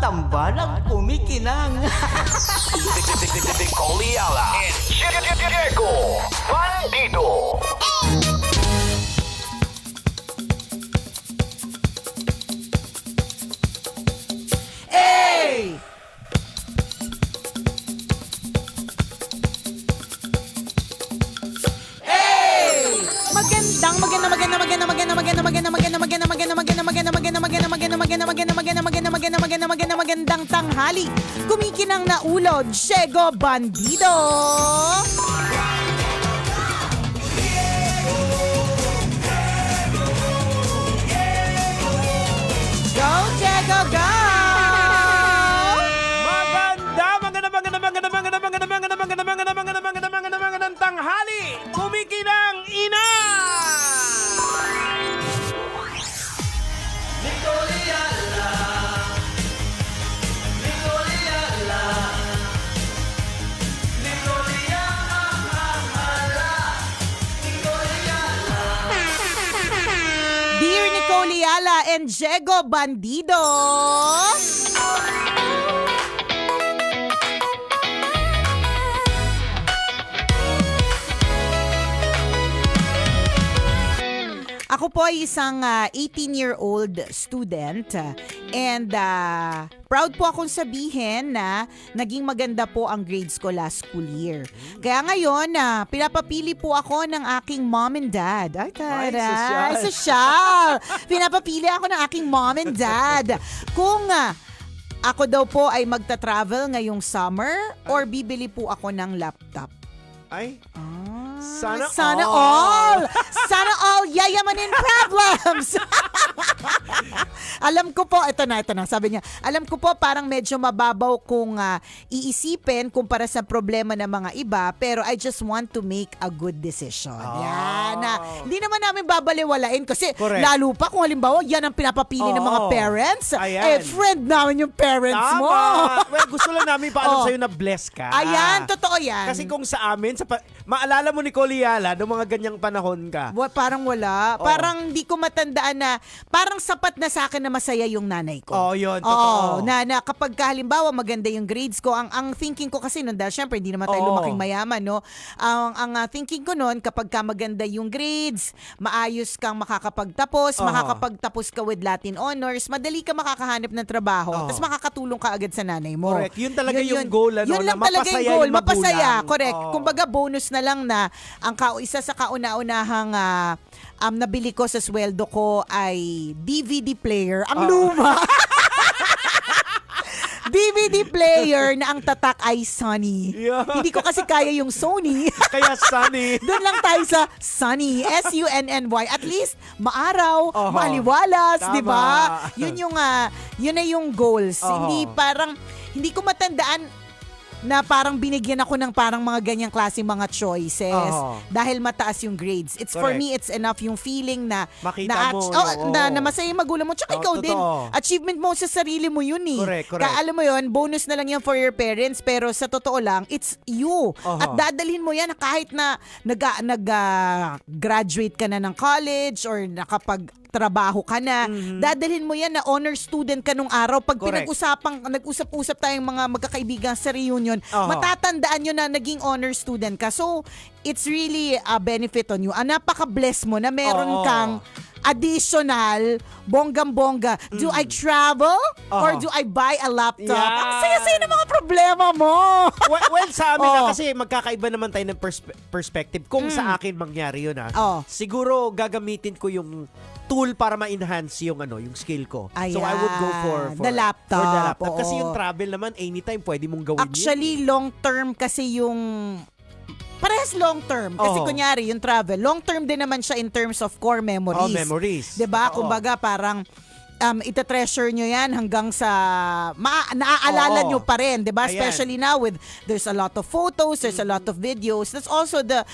tambalang kumikinang. Nicole Ayala and Diego Bandido. Hey! Magandang tanghali. Kumikinang na ulod, Diego Bandido. Go, Diego, go! Magandang tanghali! Kumikinang ina! Dear Nicole Ayala and Diego Bandido. Ako po ay isang 18-year-old student and proud po akong sabihin na naging maganda po ang grades ko last school year. Kaya ngayon, pinapapili po ako ng aking mom and dad. Ay, taray, sosyal! Pinapapili ako ng aking mom and dad. Kung ako daw po ay magta-travel ngayong summer or bibili po ako ng laptop. Ay, Sana Sana all! Sana all yayamanin problems! Alam ko po, ito na, sabi niya, alam ko po parang medyo mababaw kung iisipin kumpara sa problema ng mga iba, pero I just want to make a good decision. Yan. Hindi naman namin babaliwalain kasi Correct. lalo pa kung halimbawa yan ang pinapapili ng mga parents. Ayan. Friend namin yung parents mo. Well, gusto lang namin paalam sa'yo na bless ka. Ayan, totoo yan. Kasi kung sa amin, maalala mo Nicole Ayala, noong mga ganyang panahon ka. Parang wala. Parang di ko matandaan na parang sapat na sa akin na masaya yung nanay ko. Yun, totoo. Na kapag halimbawa maganda yung grades ko, ang thinking ko kasi noon, dahil syempre hindi naman tayo lumaking mayaman, no? Ang thinking ko noon, kapag ka maganda yung grades, maayos kang makakapagtapos, makakapagtapos ka with Latin honors, madali ka makakahanap ng trabaho, tapos makakatulong ka agad sa nanay mo. Correct. Yun talaga yung goal, ano, yun lang na talaga mapasaya yung goal, yung magulang. mapasaya. Correct. Kumbaga bonus na lang na isa sa kauna-unahang nabili ko sa sweldo ko ay DVD player. Ang luma. DVD player na ang tatak ay Sony. Yeah. Hindi ko kasi kaya yung Sony. Kaya Sunny. Doon lang tayo sa Sunny. S-U-N-N-Y. At least, maaraw, maliwalas, Tama. di ba? Yun na yung goals. Hindi ko matandaan na parang binigyan ako ng parang mga ganyang klaseng mga choices dahil mataas yung grades. It's for Correct. me, it's enough yung feeling na Makita mo, na masaya yung magulang mo. Tsaka ikaw din. Totoo. Achievement mo sa sarili mo yun eh. Correct. Kaya alam mo yun, bonus na lang yan for your parents, pero sa totoo lang, it's you. At dadalhin mo yan kahit na graduate ka na ng college or nakapagtrabaho ka na, dadalhin mo yan na honor student ka nung araw. Pag nag-usap-usap tayong mga magkakaibigan sa reunion, matatandaan nyo na naging honor student ka. So, it's really a benefit on you. Napaka-bless mo na meron kang additional, bonggang-bongga. Do I travel or do I buy a laptop? Yeah. Ang saya-saya ng mga problema mo. well, sa amin kasi magkakaiba naman tayo ng perspective. Kung sa akin mangyari yun siguro gagamitin ko yung tool para ma-enhance yung skill ko. Ayan. So I would go for The laptop. For the laptop. Oo. Kasi yung travel naman anytime pwede mong gawin Actually, long term kasi yung parehas long term. Kasi kunyari, yung travel, long term din naman siya in terms of core memories. Memories. Diba? Kumbaga, parang ita-treasure nyo yan hanggang sa naaalala nyo pa rin, 'di ba? Especially now with there's a lot of photos, there's a lot of videos. That's also the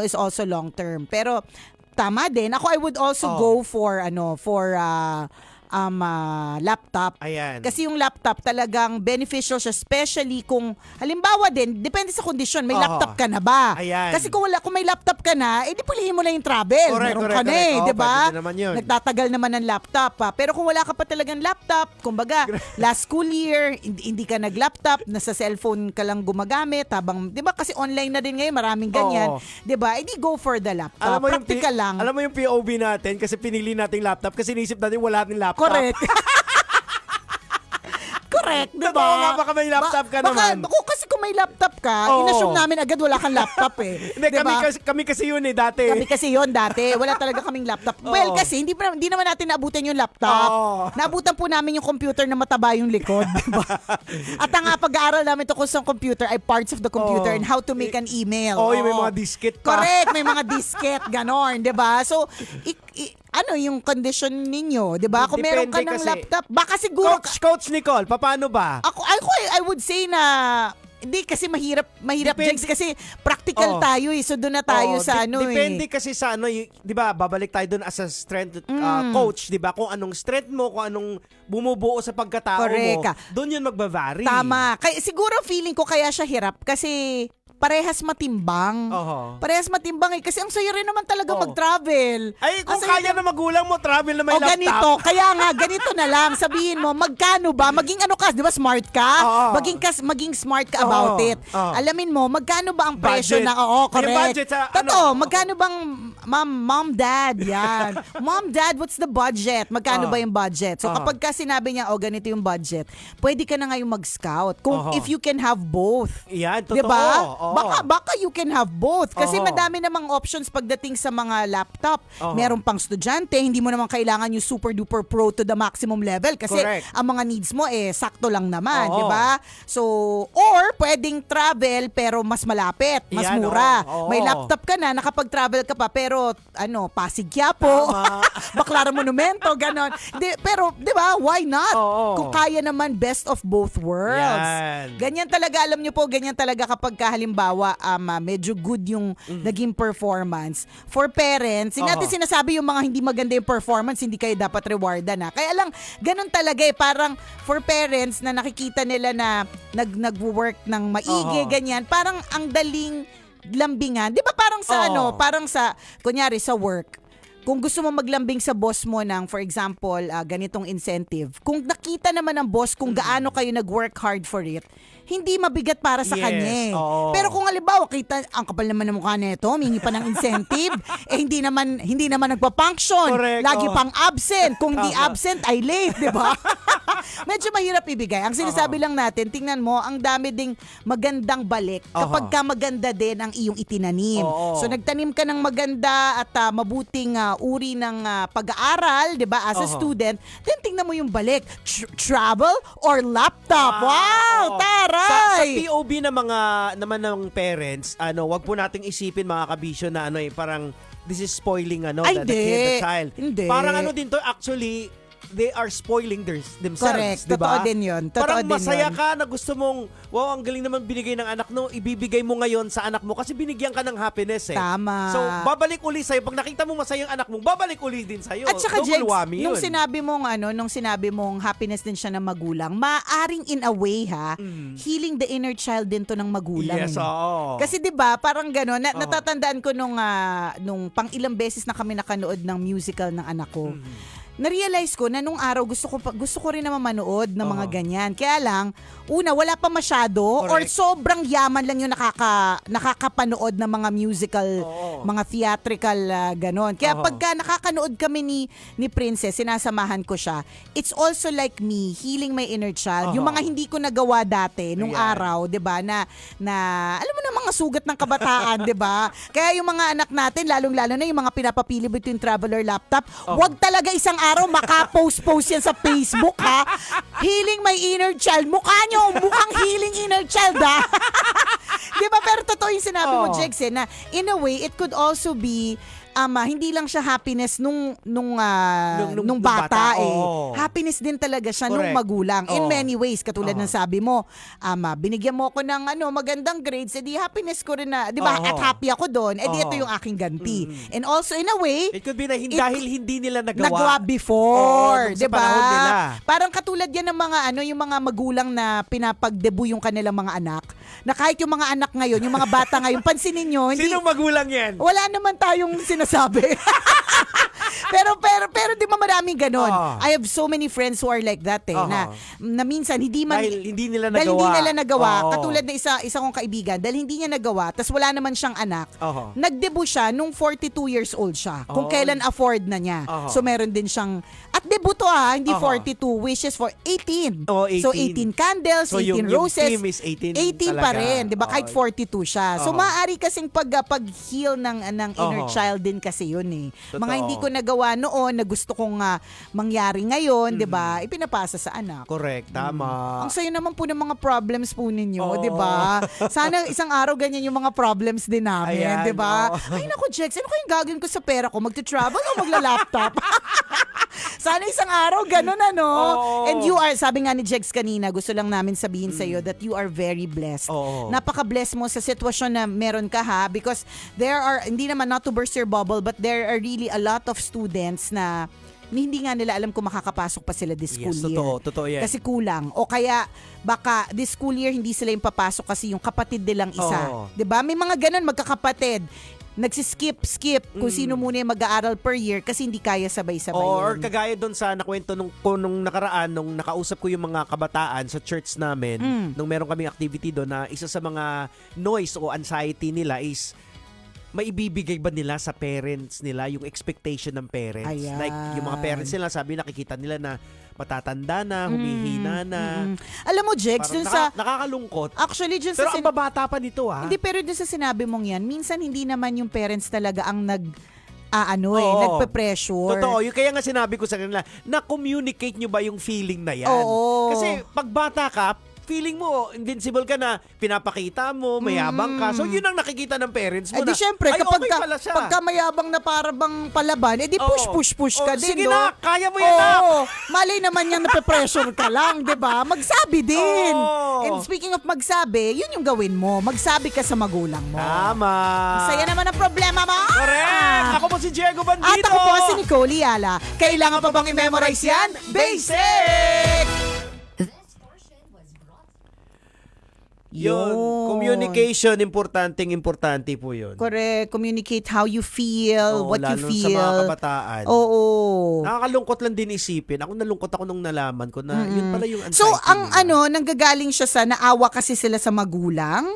is also long term. Pero tama din. Ako I would also go for laptop. Ayan. Kasi yung laptop talagang beneficial siya, especially kung halimbawa din, depende sa kondisyon, may Oo. laptop ka na ba? Ayan. Kasi kung may laptop ka na, edi pulihin mo na yung travel. Correct, Meron correct, ka na correct. Oo, 'di ba? pwede naman yun. Nagtatagal naman ng laptop pa. Pero kung wala ka pa talagang laptop, kumbaga, last school year, hindi ka nag-laptop, nasa cellphone ka lang gumagamit habang, 'di ba? Kasi online na din ngayon, maraming ganyan, Oo. 'di ba? Edi go for the laptop. Practical lang. Alam mo yung POV natin kasi pinili nating laptop kasi inisip natin wala nating laptop. Correct. Correct, di ba? Totoo nga, baka may laptop ka naman. Kasi kung may laptop ka, Oo. inassume namin agad wala kang laptop eh. Hindi, Di ba? kami kasi yun dati. Kami kasi yon dati. Wala talaga kaming laptop. Well, Oo. kasi hindi naman natin naabutan yung laptop. Oo. Naabutan po namin yung computer na mataba yung likod. Diba? At ang pag-aaral namin tungkol sa computer ay parts of the computer Oo. and how to make an email. Oo, yung may Oo. mga disket pa. Correct, may mga disket, ganon, 'di ba? So, ano yung condition ninyo, 'di ba? Kung meron ka ng Depende kasi. laptop, baka siguro Coach Nicole, paano ba? I would say na hindi kasi mahirap Depende. Jegs, kasi practical Oh. tayo eh. So doon na tayo Oo, sa depende kasi sa yung, 'di ba? Babalik tayo doon as a strength coach, 'di ba? Kung anong strength mo, kung anong bumubuo sa pagkatao Correct. mo, doon 'yun magba-vary. Tama. Kaya siguro feeling ko kaya siya hirap kasi parehas matimbang. Oho. Parehas matimbang eh. Kasi ang saya rin naman talaga Oo. mag-travel. Ay, kung Ang saya kaya na magulang mo travel na may o laptop. ganito, kaya nga, ganito na lang. Sabihin mo, magkano ba? Maging ano ka, di ba smart ka? Oo. Maging smart ka about Oo. it. Oo. Alamin mo, magkano ba ang presyo Budget. na, oo, May correct. budget sa, Totoo, ano, magkano bang, mom, dad, yan. Mom, dad, what's the budget? Magkano ba yung budget? So Oo. kapag ka sinabi niya, ganito yung budget, pwede ka na ngayong mag-scout. Kung Oo. if you can have both. Yan, totoo. Diba? Oo. Baka you can have both. Kasi Oo. madami namang options pagdating sa mga laptop. Oo. Meron pang estudyante, hindi mo naman kailangan yung super duper pro to the maximum level kasi Correct. ang mga needs mo sakto lang naman, Oo. 'di ba? So, or pwedeng travel pero mas malapit, mas Yan, mura. oo. May laptop ka na, nakapag-travel ka pa pero Pasig Quiapo, Tama. Baclaran Monumento, ganon. Pero 'di ba? Why not? Oo. Kung kaya naman best of both worlds. Yan. Ganyan talaga, alam niyo po, ganyan talaga kapag halimbawa medyo good yung naging performance. For parents, hindi natin Oo. sinasabi yung mga hindi maganda yung performance, hindi kayo dapat rewardan na. Kaya lang, ganun talaga parang for parents na nakikita nila na nag-work ng maigi, Oo. ganyan, parang ang daling lambingan. Di ba parang sa Oo. parang sa, kunyari sa work, kung gusto mo maglambing sa boss mo ng, for example, ganitong incentive, kung nakita naman ng boss kung gaano kayo nag-work hard for it, hindi mabigat para sa Yes, kanya eh. oo. Pero kung halimbawa, kita, ang kapal naman ng mukha nito, humingi pa ng incentive, hindi naman nagpa-function, Correct, lagi oo. pang absent, kung di Tama. absent ay late, di ba? Medyo mahirap ibigay. Ang sinasabi lang natin, tingnan mo, ang dami ding magandang balik kapag ka maganda din ang iyong itinanim. Oo. So nagtanim ka ng maganda at mabuting uri ng pag-aaral, 'di ba? As a student, then tingnan mo yung balik. Travel or laptop. Wow, Oo. Sa taray. POV na mga naman ng parents, wag po nating isipin mga kabisyo na parang this is spoiling Ay, the kid, the hindi. child. Hindi. Parang din to, actually they are spoiling themselves, Correct. di ba? Totoo din yun. Totoo Parang din masaya yun. ka na gusto mong, wow, ang galing naman binigay ng anak no, ibibigay mo ngayon sa anak mo kasi binigyan ka ng happiness eh. Tama. So, babalik uli sa'yo. Pag nakita mo masaya ang anak mo, babalik uli din sa'yo. At saka, Double Jegs, whammy yun. nung sinabi mong happiness din siya ng magulang, maaring in a way healing the inner child din to ng magulang. Yes, oo. Kasi 'di ba, parang gano'n, natatandaan ko nung pang ilang beses na kami nakanood ng musical ng anak ko. Na-realize ko na nung araw gusto ko rin naman manood ng mga ganyan. Kaya lang, una, wala pa masyado or Correct. sobrang yaman lang yung nakakapanood ng mga musical, mga theatrical ganon. Kaya pagka nakakanood kami ni Princess, sinasamahan ko siya. It's also like me, healing my inner child. Yung mga hindi ko nagawa dati nung Ayan. araw, 'di ba, na alam mo na mga sugat ng kabataan, 'di ba? Kaya yung mga anak natin, lalong-lalo na yung mga pinapapili between traveler laptop, wag talaga isang araw maka-post yan sa Facebook, ha? Healing my inner child. Mukha nyo, mukhang healing inner child, ha? Di ba? Pero totoo yung sinabi mo, Jegs, na in a way, it could also be hindi lang siya happiness nung bata eh. Happiness din talaga siya nung Correct. magulang. In many ways, katulad Oo. ng sabi mo, binigyan mo ako ng magandang grades, edi happiness ko rin na, 'di ba? Oo. At happy ako doon. Edi Oo. ito yung aking ganti. And also in a way, It could be na dahil hindi nila nagawa before, Oo, nung 'di sa panahon nila. ba? Parang katulad yan ng mga yung mga magulang na pinapagdebu yung kanilang mga anak. Na kahit yung mga anak ngayon, yung mga bata ngayon, pansinin nyo, hindi Sinong magulang yan? wala naman tayong sinasabi. pero di ba maraming ganon? I have so many friends who are like that na minsan hindi man Dahil hindi nila nagawa. dahil hindi nila nagawa. Oo. Katulad na isa kong kaibigan, dahil hindi niya nagawa, tas wala naman siyang anak. Oo. Nagdebut siya nung 42 years old siya. Kung kailan afford na niya. Oo. So meron din siyang at debuto hindi 42 wishes for 18. Oo, 18. So 18 candles, So, 18 yung roses. team is 18 18 pa talaga. rin, 'di ba? Kahit 42 siya. So Oo. maaari kasing pag-heal ng inner Oo. child din kasi 'yun eh. Totoo. Mga hindi ko nagawa noon na gusto kong mangyari ngayon, 'di ba? Ipinapasa sa anak. Correct, tama. Ang sayo naman po ng mga problems po ninyo, Oo. 'di ba? Sana isang araw ganyan yung mga problems din namin, Ayan, 'di ba? oo. Ay naku, Jex, ano kayang gagawin ko sa pera ko? Magte-travel o magla-laptop? Sana isang araw ganun Oo. And you are, sabi nga ni Jex kanina, gusto lang namin sabihin sa iyo that you are very blessed. Oo. Napaka-blessed mo sa sitwasyon na meron ka because there are, hindi naman not to burst your bubble, but there are really a lot of students na hindi nga nila alam kung makakapasok pa sila this school Yes, year. totoo yan. Kasi kulang. O kaya, baka this school year hindi sila yung papasok kasi yung kapatid nilang isa. Oo. 'Di ba? May mga ganun magkakapatid. Nagsiskip kung sino muna yung mag-aaral per year kasi hindi kaya sabay-sabay Or yun. kagaya doon sa nakwento nung nakaraan, nung nakausap ko yung mga kabataan sa church namin, nung meron kaming activity doon na isa sa mga noise o anxiety nila is maibibigay ba nila sa parents nila yung expectation ng parents. Ayan. Like yung mga parents nila, sabi nakikita nila na matatanda na, humihina na. Alam mo, Jex, Parang dun sa nakakalungkot. actually dun Pero sa ang babata pa nito hindi, pero dun sa sinabi mong yan, minsan hindi naman yung parents talaga ang Oo. nagpe-pressure. Totoo. Yung kaya nga sinabi ko sa kanila, na-communicate nyo ba yung feeling na yan? Oo. Kasi pag bata ka, feeling mo, invincible ka na, pinapakita mo, mayabang ka. So, yun ang nakikita ng parents mo di na, syempre, ay, kapag okay pala siya. pagka mayabang na parang palaban, edi push ka din, sige no? na, kaya mo yan, nak. Oo. Malay naman yan, nape-pressure ka lang, di ba? Magsabi din. Oo. And speaking of magsabi, yun yung gawin mo. Magsabi ka sa magulang mo. Tama. Saya naman ang problema mo. Correct. Ako po si Diego Bandito. At ako po si Nicole Yala. Kailangan pa bang i-memorize yan? Basic! Yun. Communication, importante po yun. Correct. Communicate how you feel, Oo, what you lalo feel. sa mga kabataan. Oo. Nakakalungkot lang din isipin. Ako nalungkot ako nung nalaman ko na yun pala yung anxiety So, ang nila. nanggagaling siya sa naawa kasi sila sa magulang?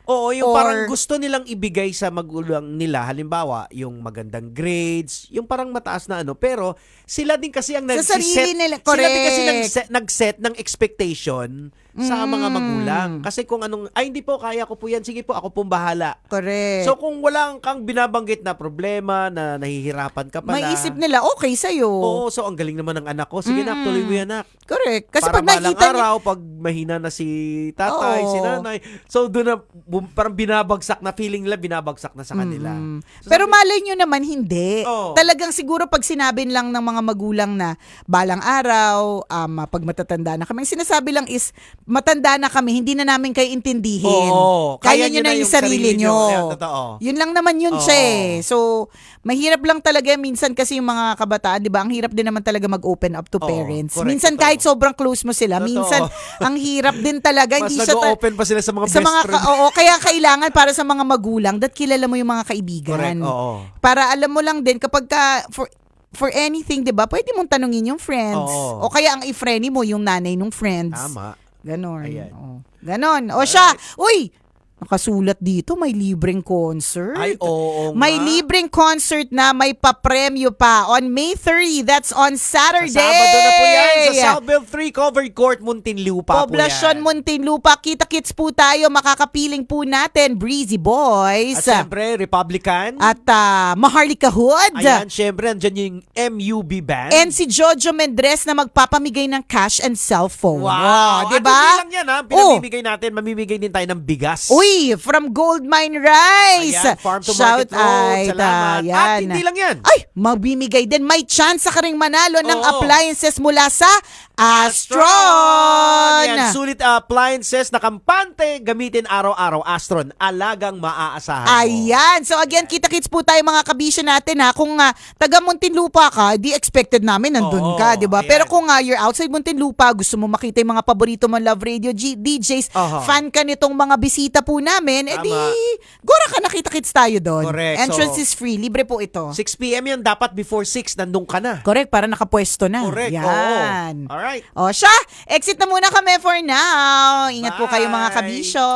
Oo, yung Or- parang gusto nilang ibigay sa magulang nila, halimbawa, yung magandang grades, yung parang mataas na pero sila din kasi ang Sa sarili nila, sila din kasi correct. nag-set ng expectation sa mga magulang. Kasi kung hindi po, kaya ko po yan, sige po, ako pong bahala. Correct. So kung walang kang binabanggit na problema, na nahihirapan ka pala. may isip nila, okay sa'yo. Oo, so ang galing naman ng anak ko. Sige na, tuloy mo yan, anak. Correct. Kasi Para pag balang nakita niya, araw, pag mahina na si tatay, Oo. si nanay, so doon na, parang binabagsak na, feeling nila binabagsak na sa kanila. So, pero malay nyo naman, hindi. Oo. Talagang siguro pag sinabi lang ng mga magulang na balang araw, pag matatanda na kami, ang sinasabi lang is, matanda na kami, hindi na namin kayo intindihin. Oo. Kaya nyo na yung sarili nyo. Ayan, totoo. Yun lang naman yun Oo. siya eh. So, mahirap lang talaga minsan kasi yung mga kabataan, di ba? Ang hirap din naman talaga mag-open up to Oo, parents. correct, Minsan totoo. kahit sobrang close mo sila, Totoo. minsan ang hirap din talaga. Mas Hindi siya nag-open pa sila sa mga sa best mga friend. oo, kaya kailangan para sa mga magulang that kilala mo yung mga kaibigan. Correct, oo. Para alam mo lang din kapag for anything, 'di ba? Pwede mong tanungin yung friends. Oo. O kaya ang i-friendly mo yung nanay ng friends. Tama. Ganon. Ayan. Oh. Ganon. O siya, uy, nakasulat dito, may libreng concert. Ay, oo May nga. libreng concert na may papremyo pa on May 30. That's on Saturday. Sa Sabado na po yan. Sa Southbelt 3 Covered Court, Muntinlupa Poblasyon po yan. Muntinlupa. Kita-kits po tayo. Makakapiling po natin Breezy Boys. At syempre, Republican. At Maharlika Hood. Ayan, syempre, andyan yung MUB band. And si Jojo Mendres na magpapamigay ng cash and cellphone. Wow! Di At ba? hindi lang yan, ha? Pinamimigay natin, mamimigay din tayo ng bigas. Uy, from Goldmine Rice. Ayan, farm to Shout market road. out. Salamat. At Ayan. hindi lang yan. Ay, magbimigay din. May chance ka ring manalo ng Oo. appliances mula sa Astron. Yan, sulit appliances na kampante, gamitin araw-araw. Astron, alagang maaasahan mo. Ayan. So again, kita-kits po tayo mga kabisyo natin ha. Kung taga Muntinlupa ka, di expected namin nandun Oo, ka, di ba? ayan. Pero kung you're outside Muntinlupa, gusto mo makita yung mga paborito mong Love Radio DJs, Aha. fan ka nitong mga bisita po namin, Tama. edi gora ka nakita-kits tayo doon. Correct. Entrance So, is free. Libre po ito. 6 p.m. yan, dapat before 6, nandun ka na. Correct, para nakapwesto na. Correct, Yan. oo. Alright. O siya, exit na muna kami for now. Ingat po kayo mga Bye. kabisyo.